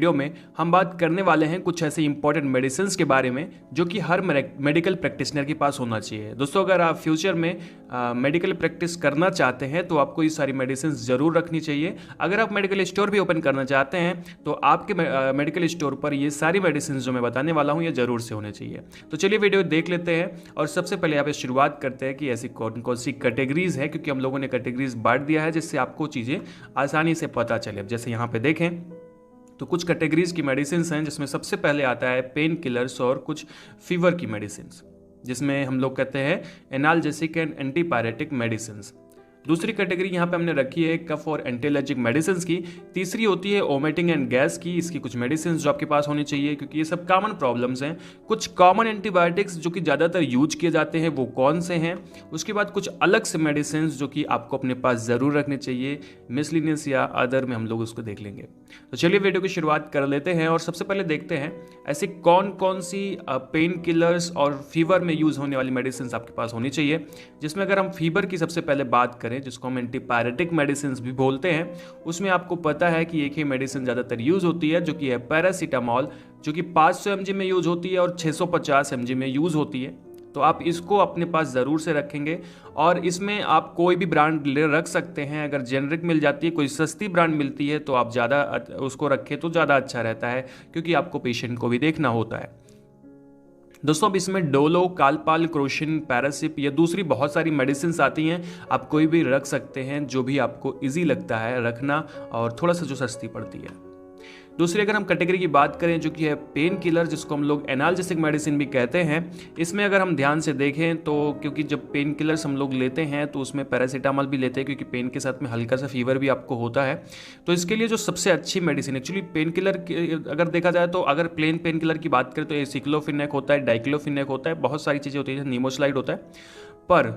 Video में हम बात करने वाले हैं कुछ ऐसे इंपॉर्टेंट मेडिसिन के बारे में जो कि हर मेडिकल प्रैक्टिशनर के पास होना चाहिए। दोस्तों, अगर आप फ्यूचर में मेडिकल प्रैक्टिस करना चाहते हैं तो आपको ये सारी मेडिसिन ज़रूर रखनी चाहिए। अगर आप मेडिकल स्टोर भी ओपन करना चाहते हैं तो आपके मेडिकल स्टोर पर ये सारी मेडिसिन जो मैं बताने वाला हूँ ये ज़रूर से होने चाहिए। तो चलिए वीडियो देख लेते हैं और सबसे पहले यहाँ पे शुरुआत करते हैं कि ऐसी कौन कौन सी कैटेगरीज है, क्योंकि हम लोगों ने कैटेगरीज बांट दिया है जिससे आपको चीज़ें आसानी से पता चले। अब जैसे यहाँ पे देखें तो कुछ कैटेगरीज की मेडिसिन हैं जिसमें सबसे पहले आता है पेन किलर्स और कुछ फीवर की मेडिसिन, जिसमें हम लोग कहते हैं एनाल्जेसिक एंड एंटीपायरेटिक मेडिसिन। दूसरी कैटेगरी यहाँ पे हमने रखी है कफ और एंटी एलर्जिक मेडिसिन की। तीसरी होती है वोमिटिंग एंड गैस की। इसकी कुछ मेडिसिन जो आपके पास होनी चाहिए क्योंकि ये सब कॉमन प्रॉब्लम्स हैं। कुछ कॉमन एंटीबायोटिक्स जो कि ज़्यादातर यूज किए जाते हैं वो कौन से हैं। उसके बाद कुछ अलग से मेडिसिन जो कि आपको अपने पास ज़रूर रखने चाहिए, मिसलिनियस या अदर में हम लोग उसको देख लेंगे। तो चलिए वीडियो की शुरुआत कर लेते हैं और सबसे पहले देखते हैं ऐसी कौन कौन सी पेन किलर्स और फीवर में यूज़ होने वाली मेडिसिन आपके पास होनी चाहिए। जिसमें अगर हम फीवर की सबसे पहले बात करें, जिसको हम एंटीपायरेटिक मेडिसिन भी बोलते हैं, उसमें आपको पता है कि एक ही मेडिसिन ज़्यादातर यूज़ होती है जो कि है पैरासीटामॉल, जो कि 500 mg में यूज़ होती है और 650 mg में यूज़ होती है। तो आप इसको अपने पास ज़रूर से रखेंगे और इसमें आप कोई भी ब्रांड ले रख सकते हैं। अगर जेनरिक मिल जाती है, कोई सस्ती ब्रांड मिलती है तो आप ज़्यादा उसको रखें तो ज़्यादा अच्छा रहता है, क्योंकि आपको पेशेंट को भी देखना होता है। दोस्तों, अब इसमें डोलो, कालपाल, क्रोशिन, पैरासिप या दूसरी बहुत सारी मेडिसिन आती हैं। आप कोई भी रख सकते हैं जो भी आपको इजी लगता है रखना और थोड़ा सा जो सस्ती पड़ती है। दूसरी अगर हम कैटेगरी की बात करें जो कि है पेन किलर, जिसको हम लोग एनाल्जेसिक मेडिसिन भी कहते हैं, इसमें अगर हम ध्यान से देखें तो क्योंकि जब पेन किलर्स हम लोग लेते हैं तो उसमें पैरासीटामॉल भी लेते हैं क्योंकि पेन के साथ में हल्का सा फीवर भी आपको होता है। तो इसके लिए जो सबसे अच्छी मेडिसिन एक्चुअली पेन किलर अगर देखा जाए तो अगर प्लेन पेन किलर की बात करें तो एसिक्लोफिनेक होता है, डाइक्लोफिनेक होता है, बहुत सारी चीज़ें होती है, निमोस्लाइड होता है। पर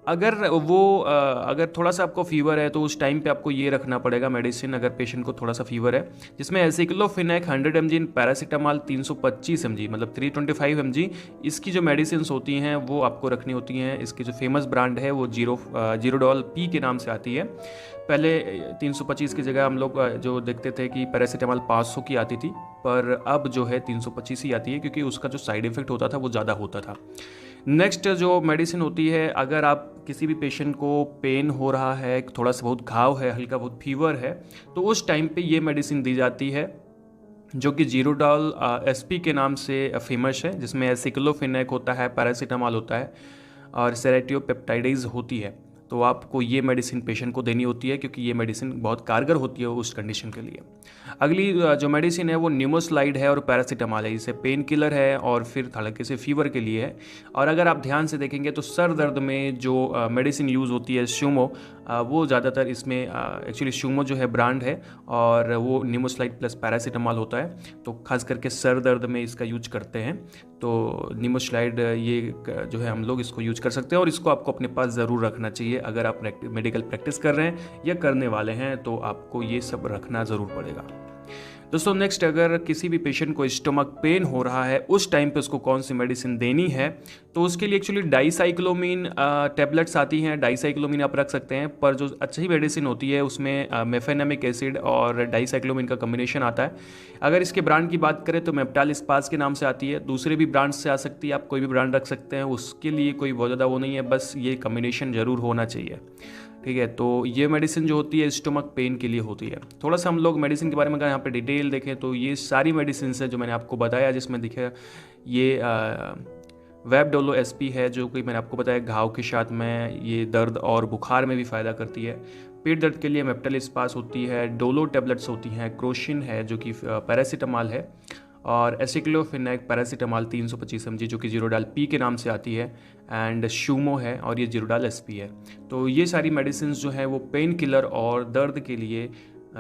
अगर थोड़ा सा आपको फीवर है तो उस टाइम पे आपको ये रखना पड़ेगा मेडिसिन, अगर पेशेंट को थोड़ा सा फीवर है, जिसमें एसिक्लोफिनेक 100 mg, पैरासीटामॉल 325 mg मतलब 325 mg इसकी जो मेडिसिन होती हैं वो आपको रखनी होती हैं। इसकी जो फेमस ब्रांड है वो जीरोडॉल पी के नाम से आती है। पहले 325 की जगह हम लोग जो देखते थे कि पैरासीटामॉल 500 की आती थी, पर अब जो है 325 ही आती है क्योंकि उसका जो साइड इफेक्ट होता था वो ज़्यादा होता था। नेक्स्ट जो मेडिसिन होती है, अगर आप किसी भी पेशेंट को पेन हो रहा है, थोड़ा सा बहुत घाव है, हल्का बहुत फीवर है, तो उस टाइम पे ये मेडिसिन दी जाती है जो कि जीरोडॉल एसपी के नाम से फेमस है, जिसमें एसिक्लोफिनेक होता है, पैरासीटामॉल होता है और सेरेटियोपेप्टाइडेज होती है। तो आपको ये मेडिसिन पेशेंट को देनी होती है क्योंकि ये मेडिसिन बहुत कारगर होती है उस कंडीशन के लिए। अगली जो मेडिसिन है वो निमोस्लाइड है और पैरासीटामॉल है। इसे पेन किलर है और फिर हल्के से फीवर के लिए है। और अगर आप ध्यान से देखेंगे तो सर दर्द में जो मेडिसिन यूज़ होती है शूमो, वो ज़्यादातर इसमें एक्चुअली शूमो जो है ब्रांड है और वो निमोस्लाइड प्लस पैरासीटामॉल होता है, तो खास करके सर दर्द में इसका यूज करते हैं। तो निमोस्लाइड ये जो है हम लोग इसको यूज कर सकते हैं और इसको आपको अपने पास ज़रूर रखना चाहिए। अगर आप मेडिकल प्रैक्टिस कर रहे हैं या करने वाले हैं तो आपको ये सब रखना ज़रूर पड़ेगा। दोस्तों, नेक्स्ट अगर किसी भी पेशेंट को स्टमक पेन हो रहा है उस टाइम पे उसको कौन सी मेडिसिन देनी है, तो उसके लिए एक्चुअली डाइसाइक्लोमीन टैबलेट्स आती हैं। डाइसाइक्लोमीन आप रख सकते हैं, पर जो अच्छी मेडिसिन होती है उसमें मेफेनेमिक एसिड और डाइसाइक्लोमीन का कम्बिनेशन आता है। अगर इसके ब्रांड की बात करें तो मेप्टाल इस्पास के नाम से आती है, दूसरे भी ब्रांड से आ सकती है, आप कोई भी ब्रांड रख सकते हैं, उसके लिए कोई बहुत ज़्यादा वो नहीं है, बस ये कम्बिनेशन ज़रूर होना चाहिए। ठीक है, तो ये मेडिसिन जो होती है स्टमक पेन के लिए होती है। थोड़ा सा हम लोग मेडिसिन के बारे में अगर यहाँ पे डिटेल देखें तो ये सारी मेडिसिन है जो मैंने आपको बताया, जिसमें दिखे ये वेबडोलो एसपी है जो कि मैंने आपको बताया घाव के साथ में ये दर्द और बुखार में भी फ़ायदा करती है। पेट दर्द के लिए मेप्टाल इस्पास होती है, डोलो टैबलेट्स होती हैं, क्रोशिन है जो कि पैरासीटामॉल है और एसिक्लोफिनेक पैरासीटामॉल 325 mg जो कि जीरोडाल पी के नाम से आती है, एंड शूमो है और ये जीरोडाल एसपी है। तो ये सारी मेडिसिन जो है वो पेन किलर और दर्द के लिए,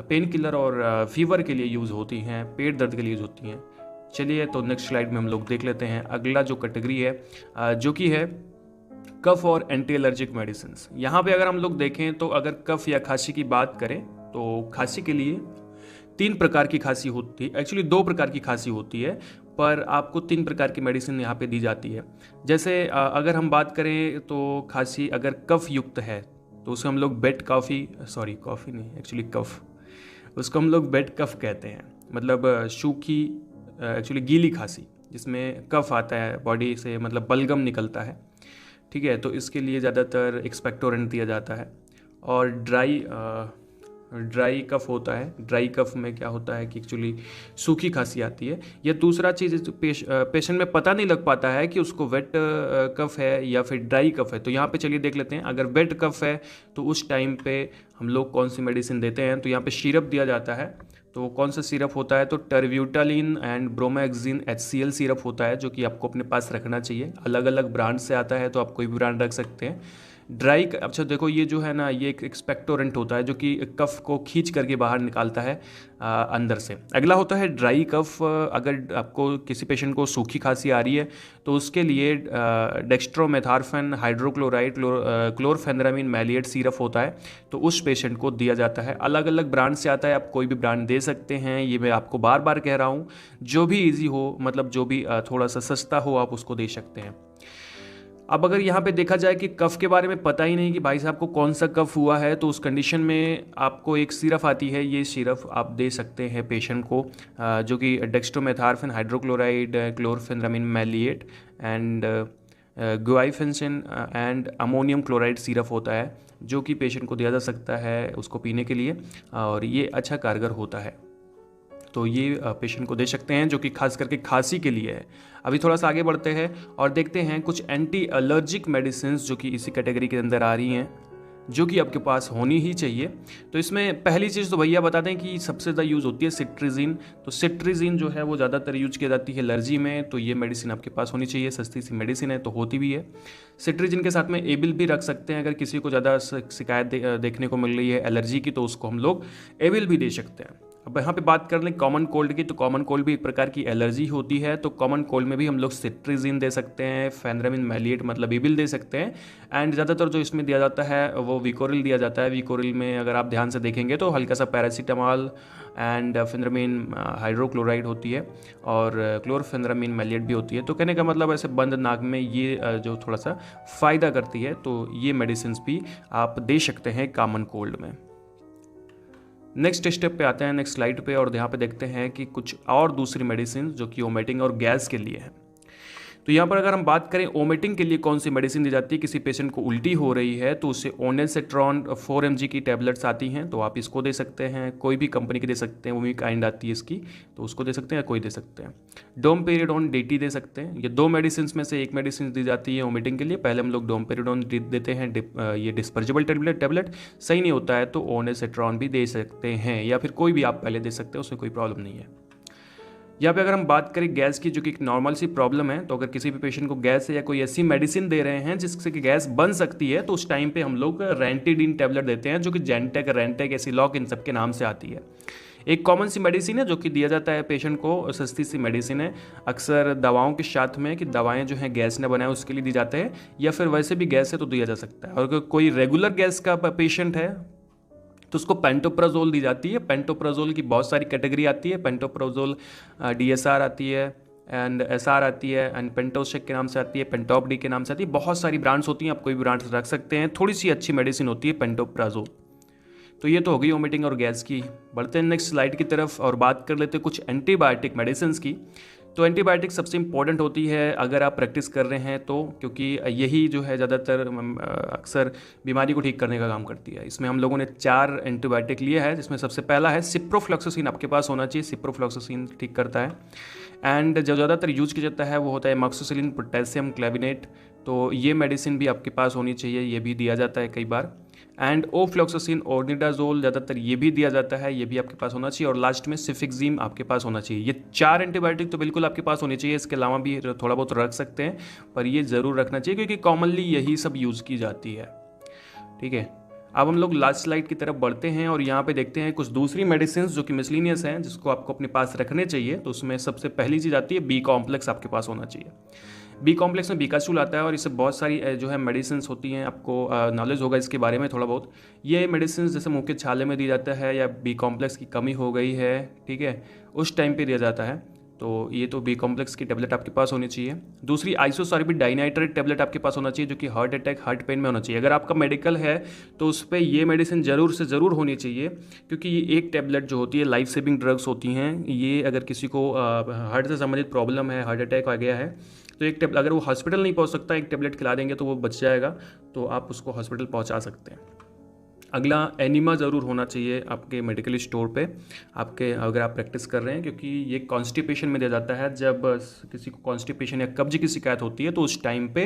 पेन किलर और फीवर के लिए यूज़ होती हैं, पेट दर्द के लिए यूज़ होती हैं। चलिए, तो नेक्स्ट स्लाइड में हम लोग देख लेते हैं अगला जो कैटेगरी है जो कि है कफ और एंटी एलर्जिक मेडिसिन। यहाँ पे अगर हम लोग देखें तो अगर कफ या खांसी की बात करें तो खांसी के लिए 3 प्रकार की खांसी होती है, एक्चुअली 2 प्रकार की खांसी होती है, पर आपको 3 प्रकार की मेडिसिन यहाँ पे दी जाती है। जैसे अगर हम बात करें तो खांसी अगर कफ युक्त है तो उसे हम लोग कॉफ़ी नहीं, एक्चुअली कफ, उसको हम लोग बेड कफ कहते हैं। मतलब सूखी एक्चुअली गीली खांसी जिसमें कफ आता है बॉडी से, मतलब बलगम निकलता है, ठीक है, तो इसके लिए ज़्यादातर एक्सपेक्टोरेंट दिया जाता है। और ड्राई कफ होता है, ड्राई कफ में क्या होता है कि एक्चुअली सूखी खांसी आती है। या दूसरा चीज़ पेशेंट में पता नहीं लग पाता है कि उसको वेट कफ है या फिर ड्राई कफ है। तो यहाँ पे चलिए देख लेते हैं, अगर वेट कफ है तो उस टाइम पे हम लोग कौन सी मेडिसिन देते हैं। तो यहाँ पे सिरप दिया जाता है। तो कौन सा सिरप होता है, तो टर्ब्यूटालिन एंड ब्रोमाक्सिन HCl सिरप होता है, जो कि आपको अपने पास रखना चाहिए। अलग अलग ब्रांड से आता है, तो आप कोई भी ब्रांड रख सकते हैं। अच्छा देखो, ये जो है ना, ये एक एक्सपेक्टोरेंट होता है जो कि कफ को खींच करके बाहर निकालता है अंदर से। अगला होता है ड्राई कफ। अगर आपको किसी पेशेंट को सूखी खांसी आ रही है तो उसके लिए डेक्स्ट्रोमेथार्फेन हाइड्रोक्लोराइड क्लोरफेनरामिन मैलिएट सिरप होता है, तो उस पेशेंट को दिया जाता है। अलग अलग ब्रांड से आता है, आप कोई भी ब्रांड दे सकते हैं। ये मैं आपको बार बार कह रहा हूँ, जो भी ईजी हो, मतलब जो भी थोड़ा सा सस्ता हो, आप उसको दे सकते हैं। अब अगर यहाँ पे देखा जाए कि कफ के बारे में पता ही नहीं कि भाई साहब को कौन सा कफ हुआ है, तो उस कंडीशन में आपको एक सिरप आती है, ये सिरप आप दे सकते हैं पेशेंट को, जो कि dextromethorphan hydrochloride chlorpheniramine maleate and guaifenesin and ammonium chloride syrup होता है, जो कि पेशेंट को दिया जा सकता है उसको पीने के लिए, और ये अच्छा कारगर होता है। तो ये पेशेंट को दे सकते हैं, जो कि खास करके खांसी के लिए है। अभी थोड़ा सा आगे बढ़ते हैं और देखते हैं कुछ एंटी एलर्जिक मेडिसिन जो कि इसी कैटेगरी के अंदर आ रही हैं, जो कि आपके पास होनी ही चाहिए। तो इसमें पहली चीज़ तो भैया बता दें कि सबसे ज़्यादा यूज़ होती है सिट्रीजिन। तो सिट्रीजिन जो है वो ज़्यादातर यूज की जाती है एलर्जी में, तो ये मेडिसिन आपके पास होनी चाहिए। सस्ती सी मेडिसिन है तो होती भी है। सिट्रीजिन के साथ में एबिल भी रख सकते हैं, अगर किसी को ज़्यादा शिकायत देखने को मिल रही है एलर्जी की, तो उसको हम लोग एबिल भी दे सकते हैं। अब यहाँ पे बात कर लें कॉमन कोल्ड की, तो कॉमन कोल्ड भी एक प्रकार की एलर्जी होती है, तो कॉमन कोल्ड में भी हम लोग सिट्रीजिन दे सकते हैं, फेनरामिन मैलिएट मतलब एबिल दे सकते हैं। एंड ज़्यादातर जो इसमें दिया जाता है वो विकोरिल दिया जाता है। विकोरिल में अगर आप ध्यान से देखेंगे तो हल्का सा पैरासीटामॉल एंड फेनरामिन हाइड्रोक्लोराइड होती है, और क्लोरफेनरामिन मैलिएट भी होती है। तो कहने का मतलब ऐसे बंद नाक में ये जो थोड़ा सा फ़ायदा करती है, तो ये मेडिसिन भी आप दे सकते हैं कॉमन कोल्ड में। नेक्स्ट स्टेप पे आते हैं, नेक्स्ट स्लाइड पे, और यहाँ पे देखते हैं कि कुछ और दूसरी मेडिसिन जो कि वोमिटिंग और गैस के लिए है। तो यहाँ पर अगर हम बात करें वोमिटिंग के लिए कौन सी मेडिसिन दी जाती है, किसी पेशेंट को उल्टी हो रही है तो उससे ओनेसेट्रॉन 4 mg की टैबलेट्स आती हैं, तो आप इसको दे सकते हैं। कोई भी कंपनी की दे सकते हैं, वो काइंड आती है इसकी, तो उसको दे सकते हैं, कोई दे सकते हैं। डोमपेरिडोन DT दे सकते हैं। ये दो मेडिसिन में से एक मेडिसिन दी जाती है वोमिटिंग के लिए। पहले हम लोग डोमपेरिडोन देते हैं, ये डिस्पर्जेबल टैबलेट सही नहीं होता है तो ओनेसेट्रॉन भी दे सकते हैं, या फिर कोई भी आप पहले दे सकते हैं, उसमें कोई प्रॉब्लम नहीं है। यहाँ पे अगर हम बात करें गैस की, जो कि एक नॉर्मल सी प्रॉब्लम है, तो अगर किसी भी पेशेंट को गैस है या कोई ऐसी मेडिसिन दे रहे हैं जिससे कि गैस बन सकती है, तो उस टाइम पे हम लोग रेंटिडीन टैबलेट देते हैं, जो कि जेंटेक, रेंटेक, एसिलॉक इन सब के नाम से आती है। एक कॉमन सी मेडिसिन है जो कि दिया जाता है पेशेंट को, सस्ती सी मेडिसिन है, अक्सर दवाओं के साथ में, कि दवाएं जो हैं गैस न बनाए उसके लिए दी जाते हैं, या फिर वैसे भी गैस है तो दिया जा सकता है। और अगर कोई रेगुलर गैस का पेशेंट है तो उसको पेंटोप्राजोल दी जाती है। पेंटोप्राजोल की बहुत सारी कैटेगरी आती है। पेंटोप्राजोल DSR आती है एंड SR आती है एंड पेंटोशेक के नाम से आती है, पेंटॉप डी के नाम से आती है। बहुत सारी ब्रांड्स होती हैं, आप कोई भी ब्रांड्स रख सकते हैं। थोड़ी सी अच्छी मेडिसिन होती है पेंटोप्राजोल। तो ये तो हो गई वोमिटिंग और गैस की। बढ़ते हैं नेक्स्ट स्लाइड की तरफ और बात कर लेते हैं कुछ एंटीबायोटिक मेडिसिन की। तो एंटीबायोटिक सबसे इंपॉर्टेंट होती है अगर आप प्रैक्टिस कर रहे हैं तो, क्योंकि यही जो है ज़्यादातर अक्सर बीमारी को ठीक करने का काम करती है। इसमें हम लोगों ने 4 एंटीबायोटिक लिए हैं, जिसमें सबसे पहला है सिप्रोफ्लॉक्सासिन, आपके पास होना चाहिए। सिप्रोफ्लॉक्सासिन ठीक करता है। एंड जो ज़्यादातर यूज किया जाता है वो होता है एमॉक्सिसिलिन पोटेशियम क्लेविनेट, तो ये मेडिसिन भी आपके पास होनी चाहिए, ये भी दिया जाता है कई बार। एंड ओफ्लॉक्सासिन ऑर्निडाजोल, ज़्यादातर ये भी दिया जाता है, ये भी आपके पास होना चाहिए। और लास्ट में सिफिक्जिम आपके पास होना चाहिए। ये 4 एंटीबायोटिक तो बिल्कुल आपके पास होनी चाहिए। इसके अलावा भी थोड़ा बहुत रख सकते हैं, पर ये ज़रूर रखना चाहिए क्योंकि कॉमनली यही सब यूज़ की जाती है। ठीक है, अब हम लोग लास्ट स्लाइड की तरफ बढ़ते हैं और यहाँ पे देखते हैं कुछ दूसरी मेडिसिन जो कि मिसलिनियस हैं, जिसको आपको अपने पास रखने चाहिए। तो उसमें सबसे पहली चीज़ आती है बी कॉम्प्लेक्स, आपके पास होना चाहिए। बी कॉम्प्लेक्स में बीकासूल आता है और इससे बहुत सारी जो है मेडिसिन होती हैं, आपको नॉलेज होगा इसके बारे में थोड़ा बहुत। ये मेडिसिन जैसे मुँह के छाले में दी जाता है, या बी कॉम्प्लेक्स की कमी हो गई है, ठीक है, उस टाइम पे दिया जाता है। तो ये तो बी कॉम्प्लेक्स की टेबलेट आपके पास होनी चाहिए। दूसरी आइसोसॉर्बिड डाइनाइट्रेट टेबलेट आपके पास होना चाहिए, जो कि हार्ट अटैक, हार्ट पेन में होना चाहिए। अगर आपका मेडिकल है तो उस पर ये मेडिसिन ज़रूर से ज़रूर होनी चाहिए, क्योंकि ये एक टेबलेट जो होती है लाइफ सेविंग ड्रग्स होती हैं। ये अगर किसी को हार्ट से संबंधित प्रॉब्लम है, हार्ट अटैक आ गया है, तो एक टेबलेट, अगर वो हॉस्पिटल नहीं पहुंच सकता, एक टेबलेट खिला देंगे तो वो बच जाएगा, तो आप उसको हॉस्पिटल पहुंचा सकते हैं। अगला एनिमा ज़रूर होना चाहिए आपके मेडिकल स्टोर पे, आपके अगर आप प्रैक्टिस कर रहे हैं, क्योंकि ये कॉन्स्टिपेशन में दिया जाता है। जब किसी को कॉन्स्टिपेशन या कब्ज की शिकायत होती है तो उस टाइम पे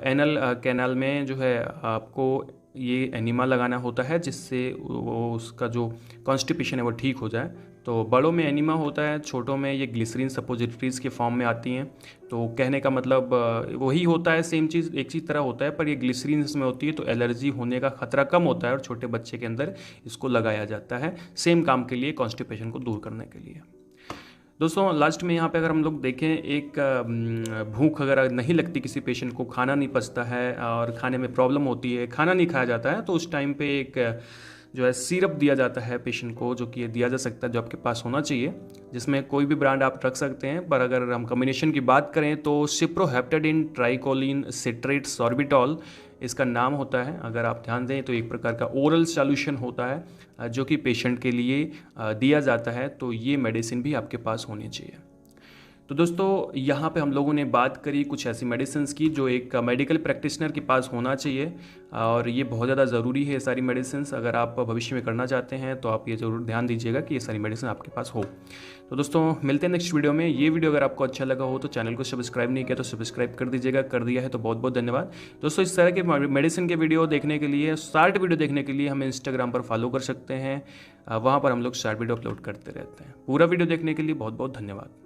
एनल कैनाल में जो है आपको ये एनिमा लगाना होता है, जिससे वो उसका जो कॉन्स्टिपेशन है वो ठीक हो जाए। तो बड़ों में एनिमा होता है, छोटों में ये ग्लिसरीन सपोजिटरीज के फॉर्म में आती हैं। तो कहने का मतलब वही होता है, सेम चीज़ एक चीज़ तरह होता है, पर ये ग्लिसरीन इसमें होती है तो एलर्जी होने का खतरा कम होता है, और छोटे बच्चे के अंदर इसको लगाया जाता है सेम काम के लिए, कॉन्स्टिपेशन को दूर करने के लिए। दोस्तों लास्ट में यहाँ पे अगर हम लोग देखें, एक भूख अगर नहीं लगती किसी पेशेंट को, खाना नहीं पचता है और खाने में प्रॉब्लम होती है, खाना नहीं खाया जाता है, तो उस टाइम पे एक जो है सिरप दिया जाता है पेशेंट को, जो कि ये दिया जा सकता है, जो आपके पास होना चाहिए, जिसमें कोई भी ब्रांड आप रख सकते हैं। पर अगर हम कॉम्बिनेशन की बात करें तो सिप्रोहेप्टेडिन ट्राइकोलिन सिट्रेट सॉर्बिटॉल इसका नाम होता है। अगर आप ध्यान दें तो एक प्रकार का ओरल सॉल्यूशन होता है जो कि पेशेंट के लिए दिया जाता है, तो ये मेडिसिन भी आपके पास होनी चाहिए। तो दोस्तों यहाँ पे हम लोगों ने बात करी कुछ ऐसी मेडिसिन की जो एक मेडिकल प्रैक्टिशनर के पास होना चाहिए, और ये बहुत ज़्यादा ज़रूरी है। ये सारी मेडिसिन अगर आप भविष्य में करना चाहते हैं तो आप ये ज़रूर ध्यान दीजिएगा कि ये सारी मेडिसिन आपके पास हो। तो दोस्तों मिलते हैं नेक्स्ट वीडियो में। ये वीडियो अगर आपको अच्छा लगा हो तो चैनल को सब्सक्राइब नहीं किया तो सब्सक्राइब कर दीजिएगा, कर दिया है तो बहुत बहुत धन्यवाद। दोस्तों इस तरह के मेडिसिन के वीडियो देखने के लिए, शॉर्ट वीडियो देखने के लिए हमें इंस्टाग्राम पर फॉलो कर सकते हैं। वहाँ पर हम लोग शॉर्ट वीडियो अपलोड करते रहते हैं। पूरा वीडियो देखने के लिए बहुत बहुत धन्यवाद।